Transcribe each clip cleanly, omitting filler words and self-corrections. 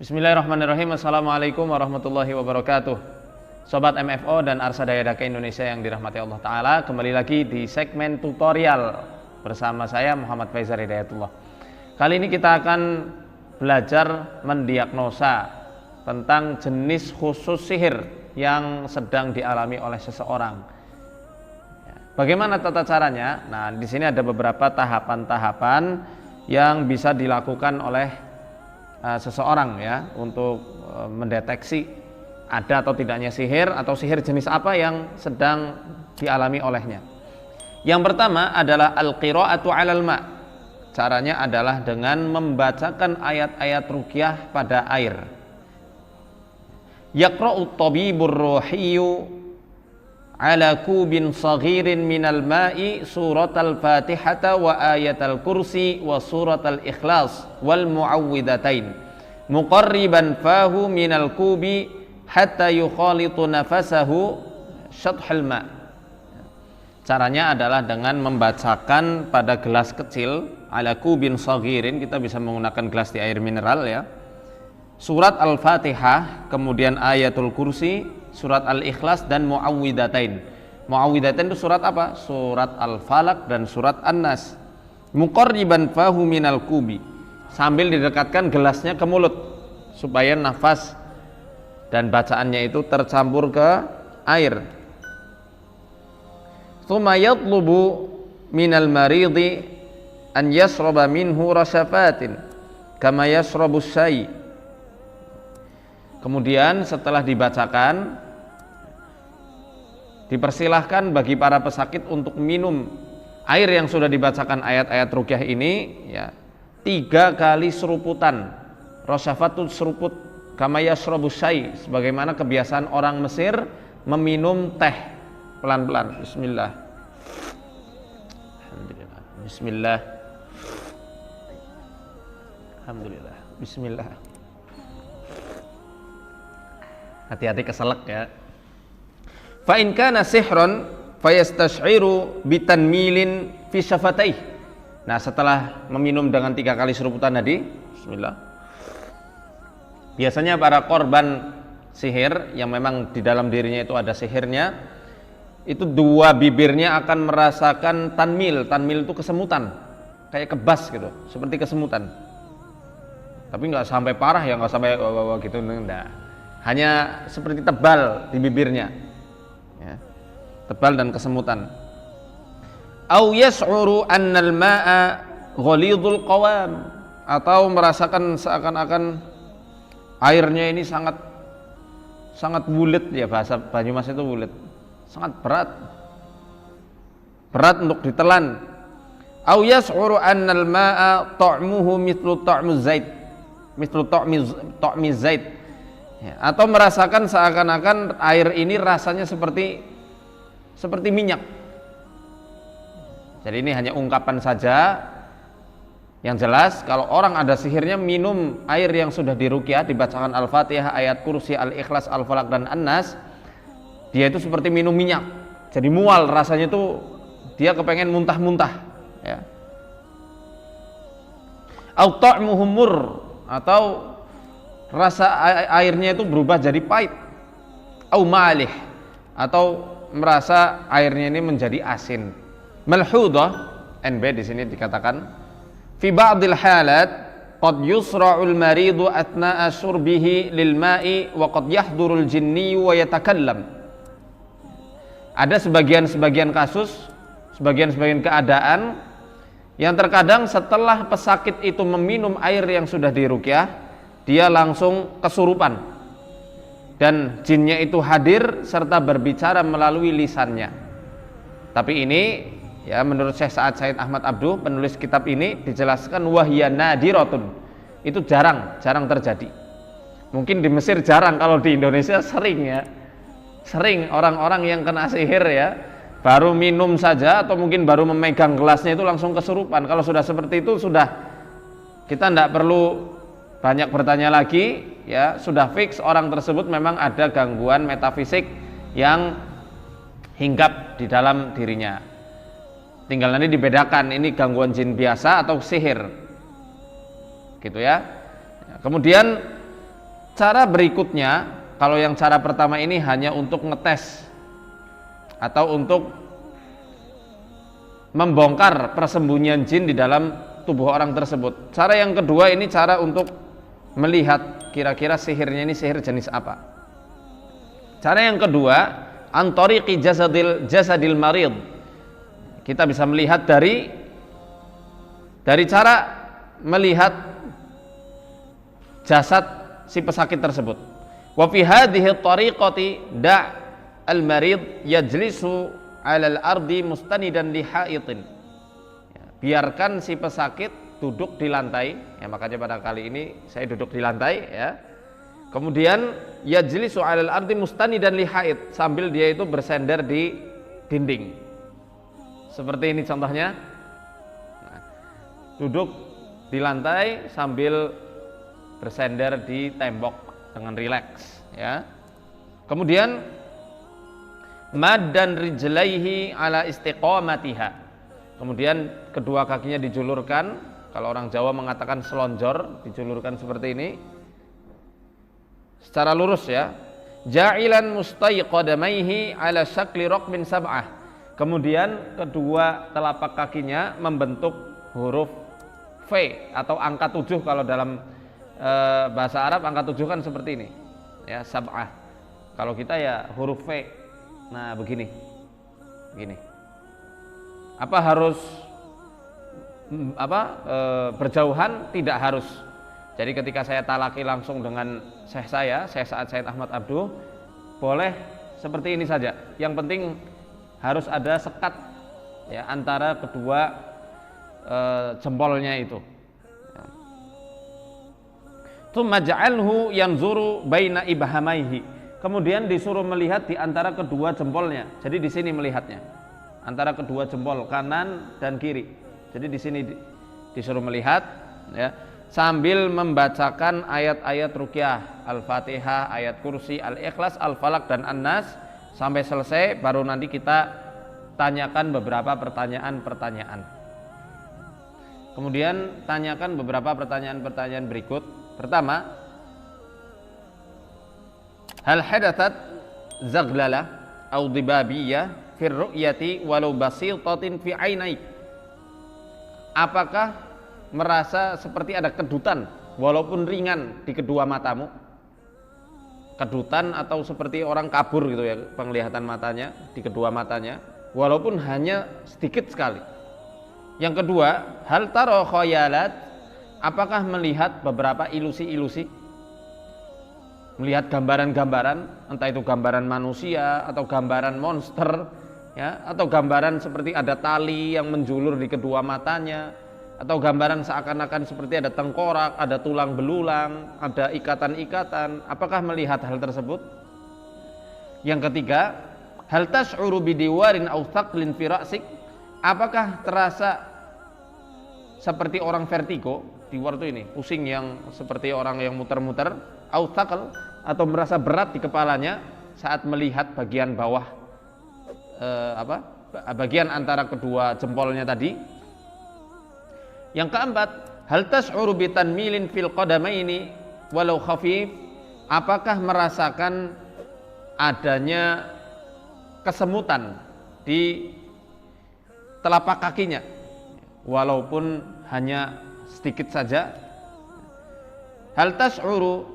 Bismillahirrahmanirrahim. Assalamualaikum warahmatullahi wabarakatuh. Sobat MFO dan Arsada Yadaka Indonesia yang dirahmati Allah Ta'ala, kembali lagi di segmen tutorial bersama saya Muhammad Faizar Hidayatullah. Kali ini kita akan belajar mendiagnosa tentang jenis khusus sihir yang sedang dialami oleh seseorang. Bagaimana tata caranya? Nah, di sini ada beberapa tahapan-tahapan yang bisa dilakukan oleh seseorang ya untuk mendeteksi ada atau tidaknya sihir atau sihir jenis apa yang sedang dialami olehnya. Yang pertama adalah al-qira'atu 'alal ma'. Caranya adalah dengan membacakan ayat-ayat ruqyah pada air. Yaqra'u tabibur ruhiyyu 'ala kubin saghirin minal ma'i suratal fatihata wa ayatal kursi wa suratal ikhlas wal mu'awwidhatain muqarriban fahu minal kubi hatta yukhalitu nafasahu syathal ma'. Caranya adalah dengan membacakan pada gelas kecil, ala kubin saghirin, kita bisa menggunakan gelas di air mineral ya, surat Al-Fatihah, kemudian ayatul kursi, surat Al-Ikhlas dan Mu'awwidhatain. Mu'awwidhatain itu surat apa? Surat Al-Falaq dan surat An-Nas. Muqarriban fahu minal kubi, sambil didekatkan gelasnya ke mulut supaya nafas dan bacaannya itu tercampur ke air. Tsumma yatlubu minal maridi an yashraba minhu rashafatin kama yashrabu syai. Kemudian setelah dibacakan, dipersilahkan bagi para pesakit untuk minum air yang sudah dibacakan ayat-ayat ruqyah ini ya, 3 kali seruputan. Rasyafatut seruput, kama yashrabu syai, sebagaimana kebiasaan orang Mesir meminum teh pelan-pelan. Bismillah. Alhamdulillah. Bismillah. Alhamdulillah. Bismillah. Hati-hati keselak ya. Fa in kana sihron fayastash'iru bitanmilin fi syafatayh. Nah, setelah meminum dengan 3 kali seruputan tadi, bismillah. Biasanya para korban sihir yang memang di dalam dirinya itu ada sihirnya, itu 2 bibirnya akan merasakan tanmil. Tanmil itu kesemutan, kayak kebas gitu, seperti kesemutan. Tapi nggak sampai parah ya, nggak sampai gitu, enggak. Hanya seperti tebal di bibirnya ya, tebal dan kesemutan. Au yas'uru annal ma'a ghalidul qawam, atau merasakan seakan-akan airnya ini sangat bulet ya, bahasa Banyumas itu bulet, sangat berat untuk ditelan. Au yas'uru annal ma'a ta'muhu mithlu ta'muz zait, mithlu ta'miz zait ya, atau merasakan seakan-akan air ini rasanya seperti minyak. Jadi ini hanya ungkapan saja. Yang jelas kalau orang ada sihirnya minum air yang sudah diruqyah, dibacakan Al-Fatihah, ayat kursi, Al-Ikhlas, Al-Falaq dan An-Nas, dia itu seperti minum minyak. Jadi mual rasanya, itu dia kepengen muntah-muntah ya. Au ta'muhu mur, atau rasa airnya itu berubah jadi pahit. Au malih, atau merasa airnya ini menjadi asin. Malhudah, NB di sini dikatakan, fi ba'dil halat qad yusra'ul maridu atna'a syurbihi lil ma'i wa qad yahdurul jinni wa yatakallam. Ada sebagian kasus, sebagian keadaan yang terkadang setelah pesakit itu meminum air yang sudah diruqyah, dia langsung kesurupan dan jinnya itu hadir serta berbicara melalui lisannya. Tapi ini ya, menurut Syekh Sa'ad Said Ahmad Abduh, penulis kitab ini, dijelaskan wahya nadiratun, itu jarang terjadi. Mungkin di Mesir jarang, kalau di Indonesia sering ya, sering orang-orang yang kena sihir ya, baru minum saja atau mungkin baru memegang gelasnya itu langsung kesurupan. Kalau sudah seperti itu, sudah, kita tidak perlu banyak bertanya lagi ya, sudah fix orang tersebut memang ada gangguan metafisik yang hinggap di dalam dirinya. Tinggal nanti dibedakan ini gangguan jin biasa atau sihir gitu ya. Kemudian Cara berikutnya, kalau yang cara pertama ini hanya untuk ngetes atau untuk membongkar persembunyian jin di dalam tubuh orang tersebut. Cara yang kedua ini cara untuk melihat kira-kira sihirnya ini sihir jenis apa. Cara yang kedua, an tariqi jasadil marid. Kita bisa melihat dari cara melihat jasad si pesakit tersebut. Wa fi hadhihi tariqati da' al-marid yajlisu 'alal ardi mustanidan li ha'itin. Biarkan si pesakit duduk di lantai, ya makanya pada kali ini saya duduk di lantai ya. Kemudian yajlisu 'alal ardi mustanidan li ha'it, sambil dia itu bersender di dinding. Seperti ini contohnya. Nah, duduk di lantai sambil bersender di tembok dengan rileks ya. Kemudian mad dan rijlaihi ala istiqamatiha. Kemudian kedua kakinya dijulurkan, kalau orang Jawa mengatakan selonjor, dijulurkan seperti ini secara lurus ya. Ja'ilan mustaiqadamaihi ala syakli raqmin sab'ah. Kemudian kedua telapak kakinya membentuk huruf V atau angka 7. Kalau dalam bahasa Arab angka 7 kan seperti ini ya, sab'ah. Kalau kita ya huruf V. Nah begini apa harus berjauhan? Tidak harus. Jadi ketika saya talaki langsung dengan Syekh Sa'ad Said Ahmad Abduh, boleh seperti ini saja. Yang penting harus ada sekat ya antara kedua jempolnya itu. Tsumma ja'alhu yanzuru baina ibhamaihi. Kemudian disuruh melihat di antara kedua jempolnya. Jadi di sini melihatnya. Antara kedua jempol kanan dan kiri. Jadi di sini disuruh melihat ya, sambil membacakan ayat-ayat ruqyah, Al-Fatihah, ayat kursi, Al-Ikhlas, Al-Falaq dan An-Nas sampai selesai, baru nanti kita tanyakan beberapa pertanyaan-pertanyaan. Kemudian tanyakan beberapa pertanyaan-pertanyaan berikut. Pertama, hal hadathat zaglalah au dibabiyah fi ru'yati walau basitatin fi ainaik. Apakah merasa seperti ada kedutan walaupun ringan di kedua matamu? Kedutan atau seperti orang kabur gitu ya, penglihatan matanya di kedua matanya walaupun hanya sedikit sekali. Yang kedua, hal taro khayalat, apakah melihat beberapa ilusi-ilusi, melihat gambaran-gambaran, entah itu gambaran manusia atau gambaran monster ya, atau gambaran seperti ada tali yang menjulur di kedua matanya, atau gambaran seakan-akan seperti ada tengkorak, ada tulang belulang, ada ikatan-ikatan. Apakah melihat hal tersebut? Yang ketiga, hal tash'uru bidiwarin aw thaqlin fi ra'sik, apakah terasa seperti orang vertigo, diwar itu ini, pusing yang seperti orang yang muter-muter, aw thaql, atau merasa berat di kepalanya saat melihat bagian bawah bagian antara kedua jempolnya tadi. Yang keempat, hal tash'uru bitanmilin fil qadamaini walau khafif, apakah merasakan adanya kesemutan di telapak kakinya walaupun hanya sedikit saja. Hal tash'uru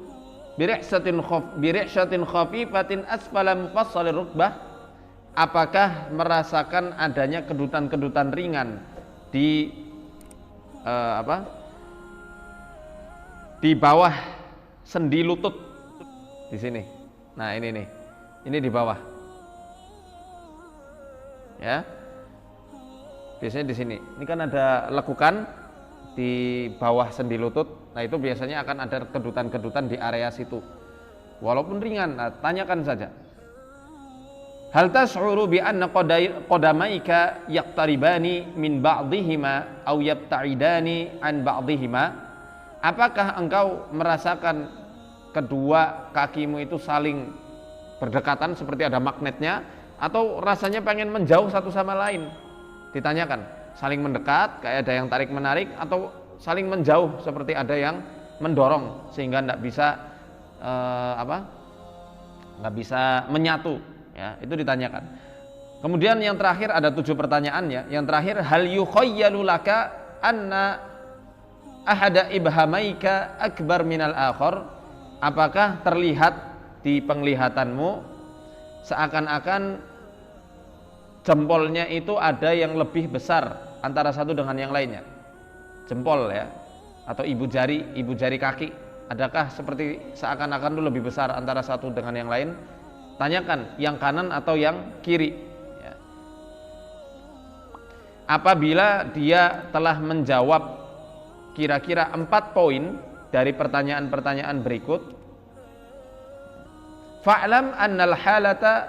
birihsyatin khafifatin asfala mufassalir rukbah, apakah merasakan adanya kedutan-kedutan ringan di di bawah sendi lutut di sini. Nah ini nih, ini di bawah ya, biasanya di sini. Ini kan ada lekukan di bawah sendi lutut. Nah itu biasanya akan ada kedutan-kedutan di area situ walaupun ringan. Nah, tanyakan saja. Hal tash'uru bi anna qadamaika yaqtaribani min ba'dihima aw yabta'idani an ba'dihima, apakah engkau merasakan kedua kakimu itu saling berdekatan seperti ada magnetnya, atau rasanya pengen menjauh satu sama lain? Ditanyakan, saling mendekat kayak ada yang tarik menarik, atau saling menjauh seperti ada yang mendorong sehingga tidak bisa nggak bisa menyatu, ya, itu ditanyakan. Kemudian yang terakhir ada 7 pertanyaan ya. Yang terakhir, hal yukhayyalu laka anna ahada ibhamaika akbar minal akhar? Apakah terlihat di penglihatanmu seakan-akan jempolnya itu ada yang lebih besar antara satu dengan yang lainnya? Jempol ya, atau ibu jari kaki, adakah seperti seakan-akan itu lebih besar antara satu dengan yang lain? Tanyakan yang kanan atau yang kiri ya. Apabila dia telah menjawab kira-kira 4 poin dari pertanyaan-pertanyaan berikut, fa'lam annal halata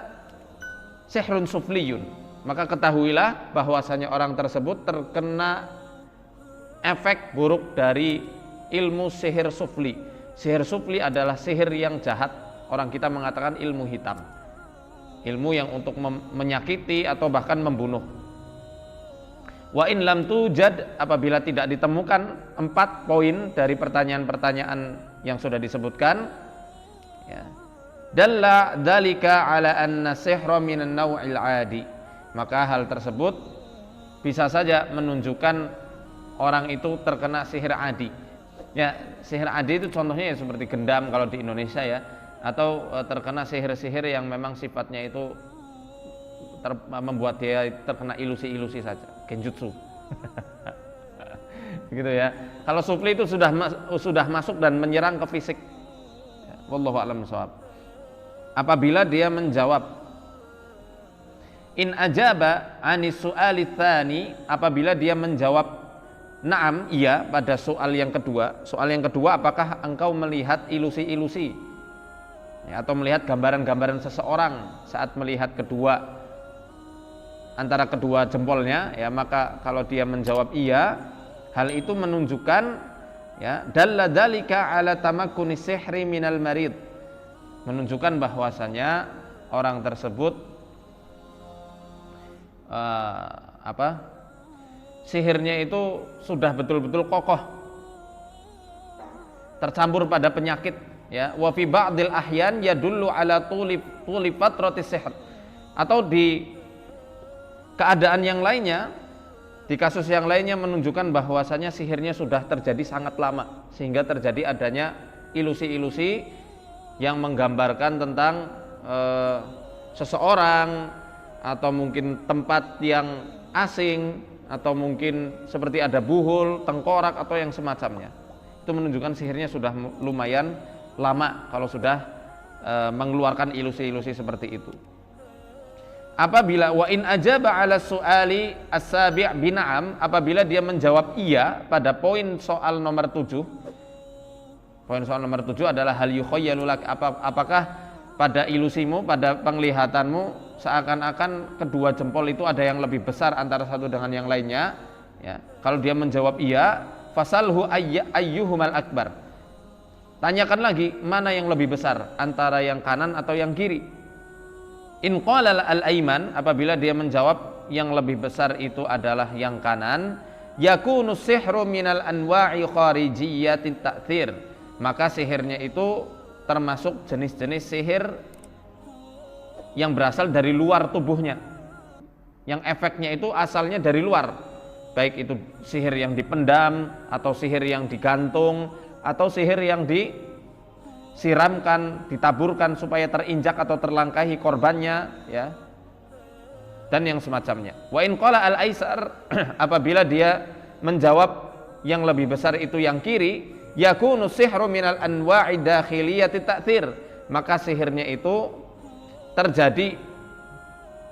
sihrun sufliyun, maka ketahuilah bahwasanya orang tersebut terkena efek buruk dari ilmu sihir sufli. Sihir sufli adalah sihir yang jahat. Orang kita mengatakan ilmu hitam, ilmu yang untuk menyakiti atau bahkan membunuh. Wa in lam tujad, apabila tidak ditemukan 4 poin dari pertanyaan-pertanyaan yang sudah disebutkan ya, dalla dzalika ala anna sihra minan naw'il adi, maka hal tersebut bisa saja menunjukkan orang itu terkena sihir adi. Ya, sihir adi itu contohnya ya seperti gendam kalau di Indonesia ya, atau terkena sihir-sihir yang memang sifatnya itu membuat dia terkena ilusi-ilusi saja, genjutsu. Gitu ya. Kalau sufli itu sudah masuk dan menyerang ke fisik. Wallahu a'lam bishawab. Apabila dia menjawab in ajaba anis su'ali tsani, apabila dia menjawab na'am, iya, pada soal yang kedua. Soal yang kedua, apakah engkau melihat ilusi-ilusi ya, atau melihat gambaran-gambaran seseorang saat melihat antara kedua jempolnya ya, maka kalau dia menjawab iya, hal itu menunjukkan ya, dalla dzalika ala tamakkuni sihri minal marid, menunjukkan bahwasanya orang tersebut sihirnya itu sudah betul-betul kokoh, tercampur pada penyakit ya. Wa fi ba'dil ahyan yadullu ala tuli fatrati sihr, atau di keadaan yang lainnya, di kasus yang lainnya menunjukkan bahwasanya sihirnya sudah terjadi sangat lama, sehingga terjadi adanya ilusi-ilusi yang menggambarkan tentang seseorang, atau mungkin tempat yang asing, atau mungkin seperti ada buhul, tengkorak atau yang semacamnya. Itu menunjukkan sihirnya sudah lumayan lama kalau sudah mengeluarkan ilusi-ilusi seperti itu. Apabila wa in ajaba ala su'ali as-sabi' bina'am, apabila dia menjawab iya pada poin soal nomor 7. Poin soal nomor 7 adalah hal yukhayyalu lak, apakah pada ilusimu, pada penglihatanmu seakan-akan kedua jempol itu ada yang lebih besar antara satu dengan yang lainnya ya. Kalau dia menjawab iya, fasalhu ayyuhumal akbar, tanyakan lagi mana yang lebih besar, antara yang kanan atau yang kiri. In qala al-aiman, apabila dia menjawab yang lebih besar itu adalah yang kanan, yakunu sihru minal anwa'i kharijiyatit ta'thir, maka sihirnya itu termasuk jenis-jenis sihir yang berasal dari luar tubuhnya, yang efeknya itu asalnya dari luar, baik itu sihir yang dipendam, atau sihir yang digantung, atau sihir yang disiramkan, ditaburkan supaya terinjak atau terlangkahi korbannya ya, dan yang semacamnya. Wa in qala al-aisar, apabila dia menjawab yang lebih besar itu yang kiri, yakunu sihru minal anwa'i dakhiliyati ta'thir, maka sihirnya itu terjadi,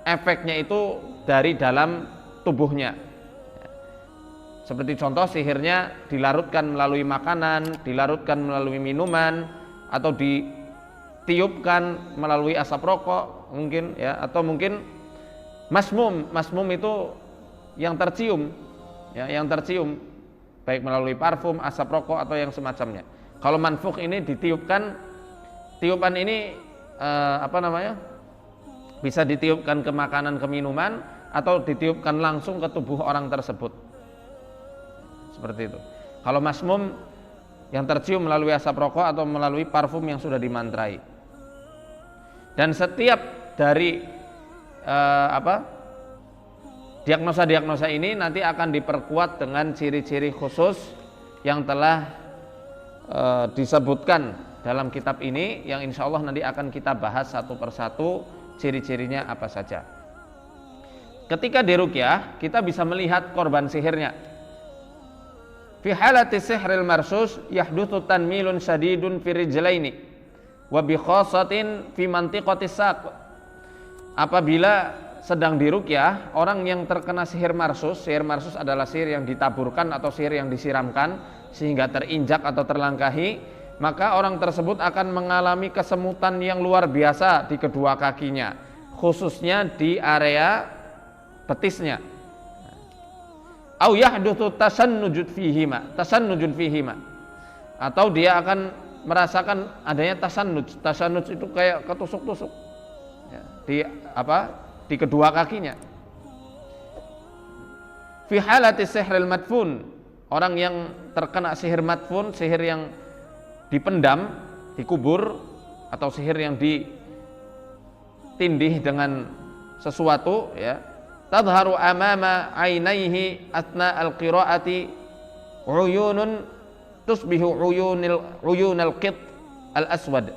efeknya itu dari dalam tubuhnya. Seperti contoh, sihirnya dilarutkan melalui makanan, dilarutkan melalui minuman, atau ditiupkan melalui asap rokok mungkin ya, atau mungkin masmum itu yang tercium ya, yang tercium baik melalui parfum, asap rokok atau yang semacamnya. Kalau manfukh ini ditiupkan, tiupan ini bisa ditiupkan ke makanan, ke minuman, atau ditiupkan langsung ke tubuh orang tersebut. Seperti itu. Kalau masmum yang tercium melalui asap rokok atau melalui parfum yang sudah dimantrai. Dan setiap dari diagnosa-diagnosa ini nanti akan diperkuat dengan ciri-ciri khusus yang telah disebutkan dalam kitab ini, yang insya Allah nanti akan kita bahas satu persatu ciri-cirinya apa saja. Ketika diruqyah kita bisa melihat korban sihirnya. Fi halati sihril marsus yahdutsu tanmilun syadidun fi rijlaini wa bi khassatin fi mantiqatis saq. Apabila sedang diruqyah, orang yang terkena sihir marsus adalah sihir yang ditaburkan atau sihir yang disiramkan sehingga terinjak atau terlangkahi, maka orang tersebut akan mengalami kesemutan yang luar biasa di kedua kakinya, khususnya di area betisnya. Au yahdutsu tasannujud fihima, atau dia akan merasakan adanya tasannuj itu kayak ketusuk-tusuk ya, di kedua kakinya. Fi halati sihril madfun, orang yang terkena sihir madfun, sihir yang dipendam, dikubur, atau sihir yang ditindih dengan sesuatu ya, tadharu amama ainaihi atna al-qiraati uyunun tusbihu uyunal qit al-aswad.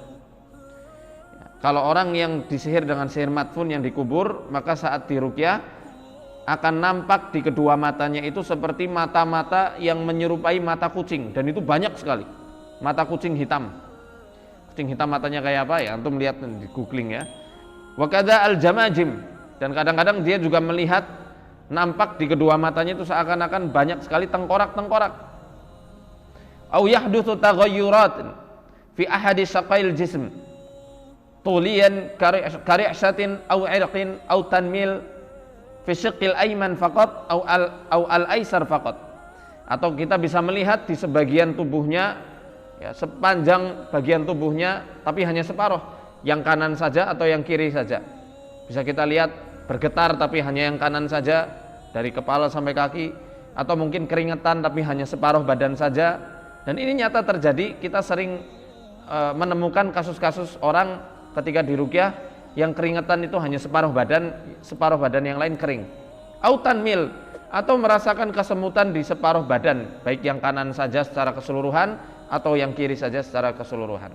Kalau orang yang disihir dengan sihir madfun yang dikubur, maka saat diruqyah akan nampak di kedua matanya itu seperti mata-mata yang menyerupai mata kucing, dan itu banyak sekali. Mata kucing hitam. Kucing hitam matanya kayak apa ya? Antum lihat di googling ya. Wa kadza al-jamajim, dan kadang-kadang dia juga melihat nampak di kedua matanya itu seakan-akan banyak sekali tengkorak-tengkorak. Au yahdutsu taghayyurat fi ahadi saqail jism tulian kari'satin au irqin au tanmil fi shiqqil ayman faqat au al-aisar faqat. Atau kita bisa melihat di sebagian tubuhnya ya, sepanjang bagian tubuhnya tapi hanya separuh, yang kanan saja atau yang kiri saja. Bisa kita lihat bergetar tapi hanya yang kanan saja dari kepala sampai kaki, atau mungkin keringetan tapi hanya separuh badan saja. Dan ini nyata terjadi, kita sering menemukan kasus-kasus orang ketika diruqyah yang keringetan itu hanya separuh badan yang lain kering. Autan mil, atau merasakan kesemutan di separuh badan, baik yang kanan saja secara keseluruhan atau yang kiri saja secara keseluruhan.